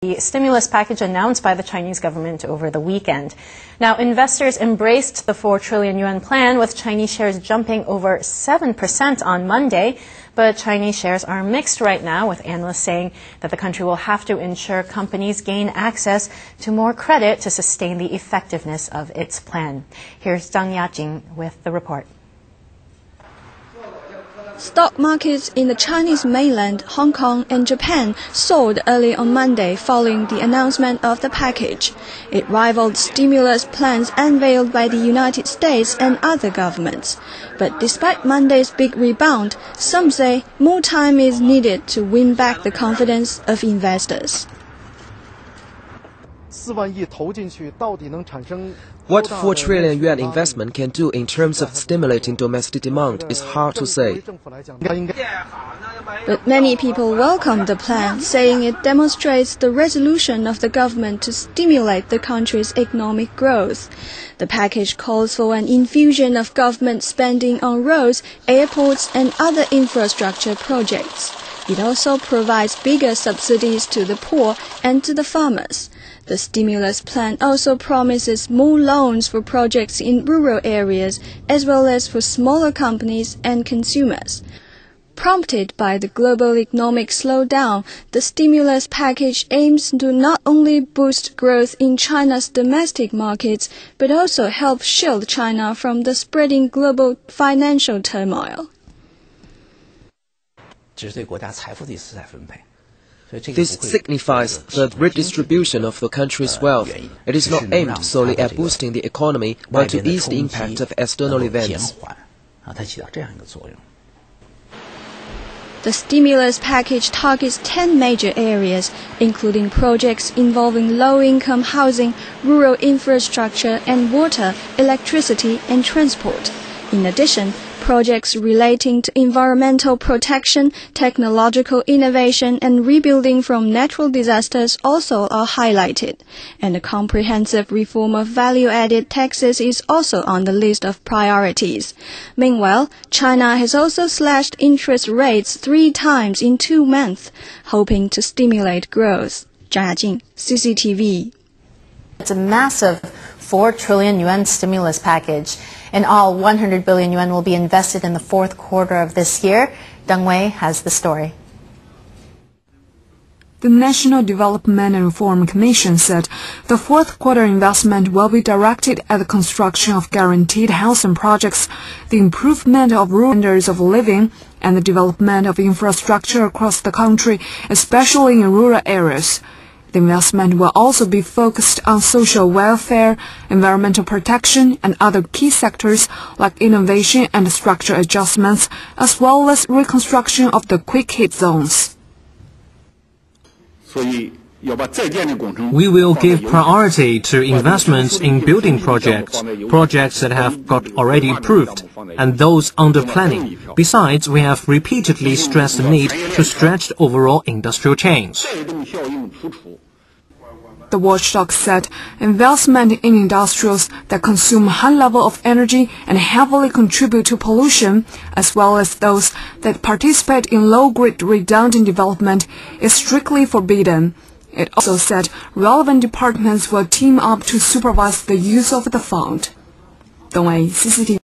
The stimulus package announced by the Chinese government over the weekend. Now, investors embraced the 4 trillion yuan plan, with Chinese shares jumping over 7% on Monday. But Chinese shares are mixed right now, with analysts saying that the country will have to ensure companies gain access to more credit to sustain the effectiveness of its plan. Here's Zhang Yajing with the report. Stock markets in the Chinese mainland, Hong Kong and Japan soared early on Monday following the announcement of the package. It rivaled stimulus plans unveiled by the United States and other governments. But despite Monday's big rebound, some say more time is needed to win back the confidence of investors. What 4 trillion yuan investment can do in terms of stimulating domestic demand is hard to say. But many people welcome the plan, saying it demonstrates the resolution of the government to stimulate the country's economic growth. The package calls for an infusion of government spending on roads, airports and other infrastructure projects. It also provides bigger subsidies to the poor and to the farmers. The stimulus plan also promises more loans for projects in rural areas, as well as for smaller companies and consumers. Prompted by the global economic slowdown, the stimulus package aims to not only boost growth in China's domestic markets, but also help shield China from the spreading global financial turmoil. This signifies the redistribution of the country's wealth. It is not aimed solely at boosting the economy, but to ease the impact of external events. The stimulus package targets 10 major areas, including projects involving low-income housing, rural infrastructure and water, electricity and transport. In addition, projects relating to environmental protection, technological innovation and rebuilding from natural disasters also are highlighted. And a comprehensive reform of value-added taxes is also on the list of priorities. Meanwhile, China has also slashed interest rates 3 times in 2 months, hoping to stimulate growth. Zhang Yajing, CCTV. It's a massive 4 trillion yuan stimulus package. In all, 100 billion yuan will be invested in the 4th quarter of this year. Deng Wei has the story. The National Development and Reform Commission said the 4th quarter investment will be directed at the construction of guaranteed housing projects, the improvement of rural standards of living, and the development of infrastructure across the country, especially in rural areas. The investment will also be focused on social welfare, environmental protection, and other key sectors like innovation and structural adjustments, as well as reconstruction of the quick-hit zones. We will give priority to investments in building projects that have got already approved, and those under planning. Besides, we have repeatedly stressed the need to stretch the overall industrial chains. The watchdog said investment in industrials that consume high level of energy and heavily contribute to pollution, as well as those that participate in low-grade redundant development, is strictly forbidden. It also said relevant departments will team up to supervise the use of the fund. Deng Wei, CCTV.